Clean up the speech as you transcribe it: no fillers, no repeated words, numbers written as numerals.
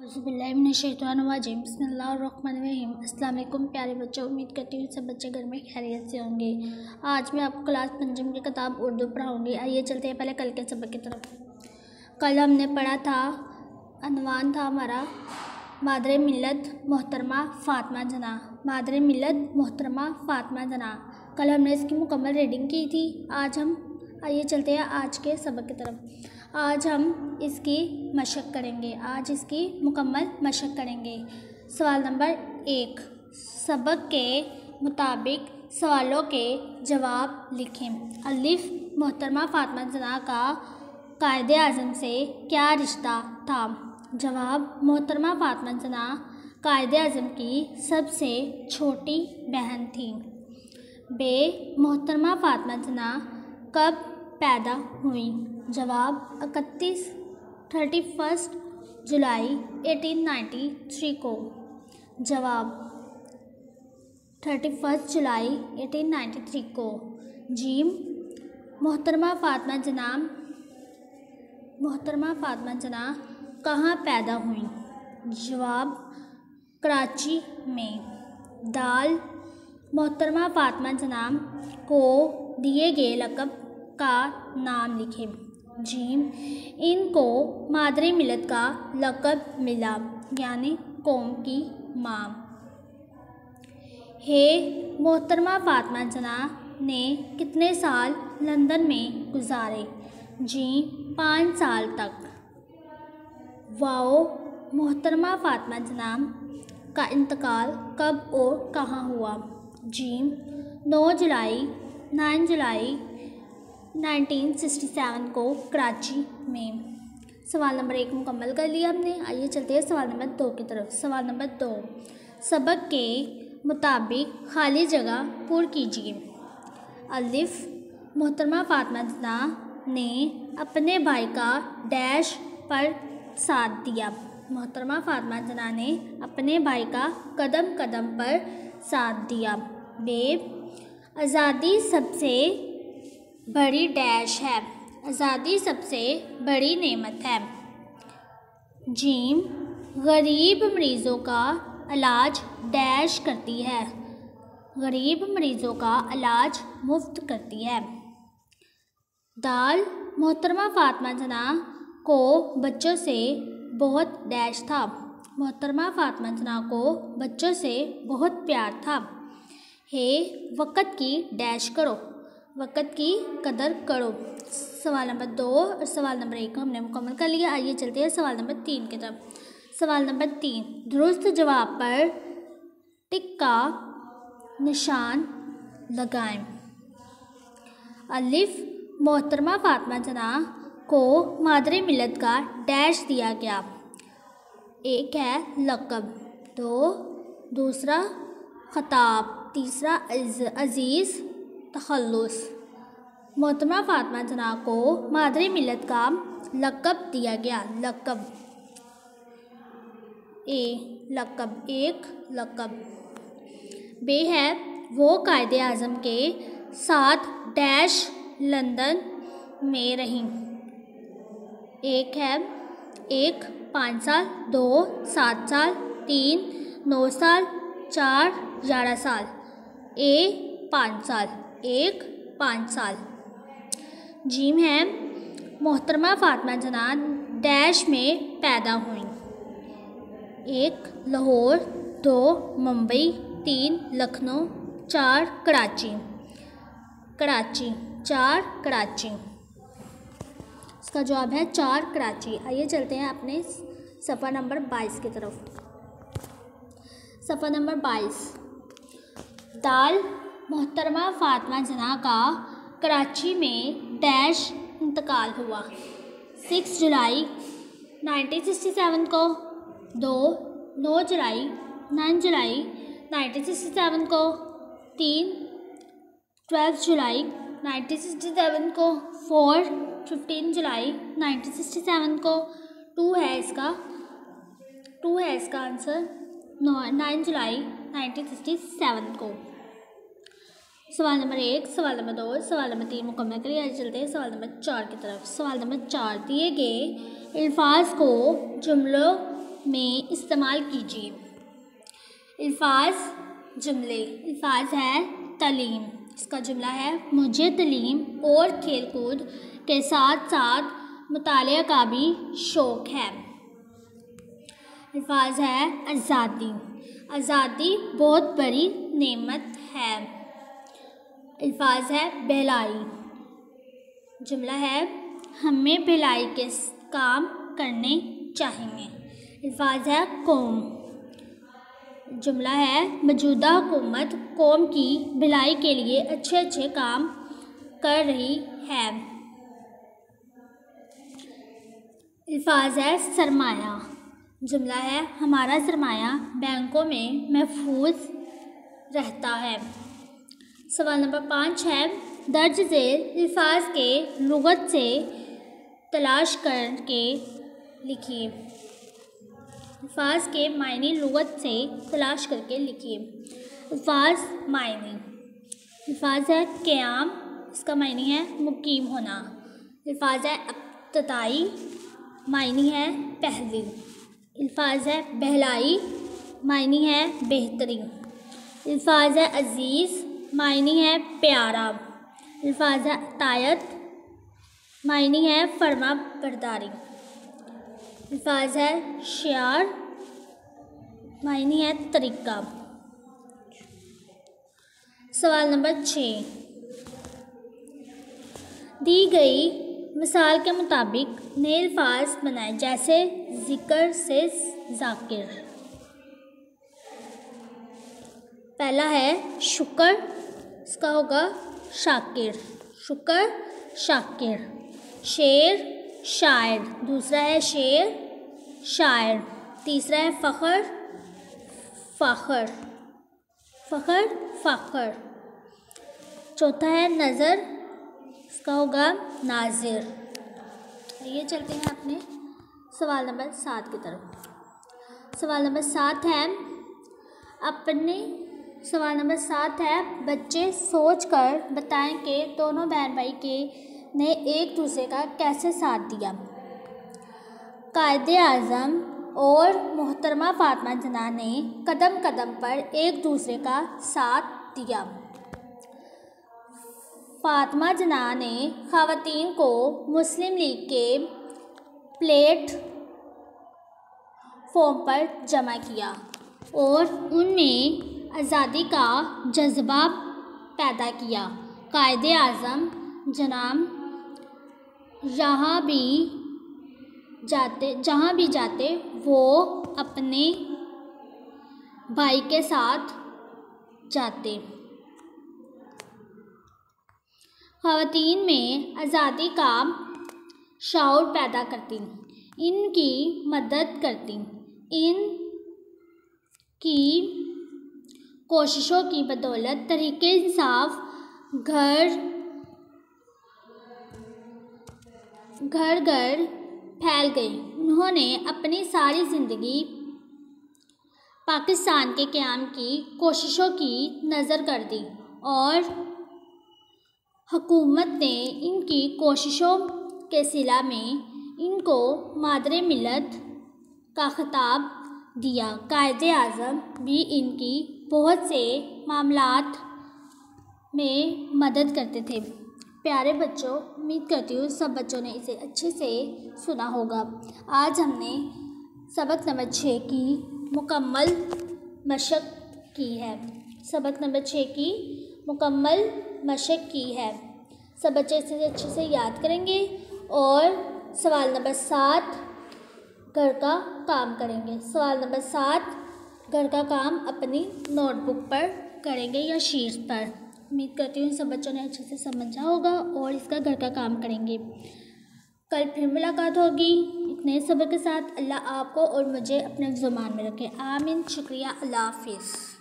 बिस्मिल्लाहिर्रहमानिर्रहीम बिस्मिल्लाहिर्रहमानिर्रहीम। अस्सलाम वालेकुम प्यारे बच्चों, उम्मीद करती हूँ सब बच्चे घर में खैरियत से होंगे। आज मैं आपको क्लास पंचम की किताब उर्दू पढ़ाऊँगी। आइए चलते हैं पहले कल के सबक की तरफ। कल हमने पढ़ा था, अनवान था हमारा मादरे मिल्लत मोहतरमा फ़ातिमा जना। मादरे मिल्लत मोहतरमा फ़ातिमा जना, कल हमने इसकी मुकम्मल रीडिंग की थी। आज हम आइए चलते हैं आज के सबक की तरफ। आज हम इसकी मशक करेंगे, आज इसकी मुकम्मल मशक करेंगे। सवाल नंबर 1, सबक के मुताबिक सवालों के जवाब लिखें। अलिफ, मोहतरमा फ़ातिमा जना का कायदे आज़म से क्या रिश्ता था? जवाब, मोहतरमा फ़ातिमा जना कायदे आज़म की सबसे छोटी बहन थी। बे, मोहतरमा फ़ातिमा जना कब पैदा हुई? जवाब, 31 जुलाई 1893 को। जवाब, 31 जुलाई 1893 को। जीम, मोहतरमा फ़ातिमा जना कहाँ पैदा हुई? जवाब, कराची में। दाल, मोहतरमा फ़ातिमा जना को दिए गए लक़ब का नाम लिखें। जीम, इनको मादरे मिल्लत का लक़ब मिला, यानी कौम की माँ। हे, मोहतरमा फ़ातिमा जना ने कितने साल लंदन में गुजारे? जी, 5 साल तक। वाओ, मोहतरमा फ़ातिमा जना का इंतकाल कब और कहाँ हुआ? जीम, 9 जुलाई 1967 को कराची में। सवाल नंबर 1 मुकम्मल कर लिया हमने। आइए चलते हैं सवाल नंबर 2 की तरफ। सवाल नंबर 2, सबक के मुताबिक खाली जगह पुर कीजिए। अलिफ, मोहतरमा फ़ातिमा जना ने अपने भाई का डैश पर साथ दिया। मोहतरमा फ़ातिमा जना ने अपने भाई का कदम कदम पर साथ दिया। बे, आज़ादी सबसे बड़ी डैश है। आज़ादी सबसे बड़ी नेमत है। जीम, गरीब मरीज़ों का इलाज डैश करती है। गरीब मरीज़ों का इलाज मुफ्त करती है। दाल, मोहतरमा फ़ातिमा जना को बच्चों से बहुत डैश था। मोहतरमा फ़ातिमा जना को बच्चों से बहुत प्यार था। हे, वक़्त की डैश करो, वक़्त की कदर करो। सवाल नंबर 2 और सवाल नंबर 1 हमने मुकम्मल कर लिया। आइए चलते हैं सवाल नंबर 3 की तरफ। सवाल नंबर 3, दुरुस्त जवाब पर टिक का निशान लगाएं। अलिफ, मोहतरमा फ़ातिमा जना को मादरे मिल्लत का डैश दिया गया। एक है लक़ब, 2 दूसरा ख़िताब, तीसरा अज़ीज़ तख़ल्लुस। मोहतरमा फ़ातिमा जना को मादरे मिल्लत का लक़ब दिया गया। लक़ब, ए लक़ब, एक लक़ब। बे है, वो कायदे आज़म के साथ डैश लंदन में रहीं। एक है, 1 5 साल, 2 7 साल, 3 9 साल, 4 11 साल। ए 5 साल, 1 5 साल। जीम है, मोहतरमा फ़ातिमा जना डैश में पैदा हुई। 1 लाहौर, 2 मुंबई, 3 लखनऊ, 4 कराची। 4 कराची। इसका जवाब है 4 कराची। आइए चलते हैं अपने सफ़ा नंबर 22 की तरफ। सफ़ा नंबर 22, दाल, मोहतरमा फ़ातिमा जना का कराची में डैश इंतकाल हुआ। 6 जुलाई 1967 को, 9 जुलाई 1967 को, 3 12 जुलाई 1967 को, 4 15 जुलाई 1967 को, 2 है इसका आंसर 9 जुलाई 1967 को। सवाल नंबर 1, सवाल नंबर 2, सवाल नंबर 3 मुकम्मल करिए। आज चलते हैं सवाल नंबर 4 की तरफ। सवाल नंबर 4, दिए गए अल्फाज को जुमलों में इस्तेमाल कीजिए। अल्फाज जुमले। अल्फाज है तालीम, इसका जुमला है मुझे तालीम और खेलकूद के साथ साथ मुतालिया का भी शौक़ है। अल्फाज है आज़ादी, आज़ादी बहुत बड़ी नेमत है। अल्फाज है भलाई, जुमला है हमें भलाई के काम करने चाहिए। अल्फाज है कौम, जुमला है मौजूदा हुकूमत कौम की भलाई के लिए अच्छे अच्छे काम कर रही है। अल्फाज है सरमाया, जुमला है हमारा सरमाया बैंकों में महफूज रहता है। सवाल नंबर 5 है दर्ज झेल अल्फाज के लुगत से तलाश करके लिखिए। अल्फाज के मायने लुगत से तलाश करके लिखिए। अल्फाज मायने। अल्फाज है क़याम, इसका मायने है मुकीम होना। अल्फाज है इब्तिदाई, मायने है पहली। अल्फाज है बहलाई, मायने है बेहतरी। अल्फाज है अज़ीज़, मायने है प्यारा। अल्फाज है अतायत, मायने है फरमा बरदारी। अल्फाज है शियार, मायने है तरीका। सवाल नंबर 6 दी गई मिसाल के मुताबिक नए अल्फाज बनाए जैसे ज़िक्र से ज़ाकिर। पहला है शुक्र, इसका होगा शाकिर, शुक्र शाकिर। शेर शायर, दूसरा है शेर शायर। तीसरा है फ़ख्र फ़ाखर, फ़ख्र फ़ाखर। चौथा है नज़र, इसका होगा नाज़िर। ये चलते हैं अपने सवाल नंबर 7 की तरफ। सवाल नंबर 7 है सवाल नंबर 7 है बच्चे सोचकर बताएं कि दोनों बहन भाई ने एक दूसरे का कैसे साथ दिया। कायदे-आज़म और मोहतरमा फ़ातिमा जना ने कदम कदम पर एक दूसरे का साथ दिया। फ़ातिमा जना ने ख़वातीन को मुस्लिम लीग के प्लेटफॉर्म पर जमा किया और उनमें आज़ादी का जज्बा पैदा किया। कायदे-आज़म जनाब जहाँ भी जाते वो अपने भाई के साथ जाते। ख़वातीन में आज़ादी का शऊर पैदा करती, इनकी मदद करती। इनकी कोशिशों की बदौलत तहरीके इंसाफ घर घर फैल गई। उन्होंने अपनी सारी ज़िंदगी पाकिस्तान के क़याम की कोशिशों की नज़र कर दी और हुकूमत ने इनकी कोशिशों के सिला में इनको मादरे मिल्लत का खिताब दिया। कायदे-आज़म भी इनकी बहुत से मामलात में मदद करते थे। प्यारे बच्चों, उम्मीद करती हूँ सब बच्चों ने इसे अच्छे से सुना होगा। आज हमने सबक नंबर 6 की मुकम्मल मशक़ की है। सबक नंबर 6 की मुकम्मल मशक़ की है। सब बच्चे इसे अच्छे से याद करेंगे और सवाल नंबर 7 घर का काम करेंगे। सवाल नंबर 7 घर का काम अपनी नोटबुक पर करेंगे या शीट पर। उम्मीद करती हूँ सब बच्चों ने अच्छे से समझा होगा और इसका घर का काम करेंगे। कल फिर मुलाकात होगी एक नए सबक के साथ। अल्लाह आपको और मुझे अपने ज़ुबान में रखे। आमीन। शुक्रिया। अल्लाह हाफ़िज़।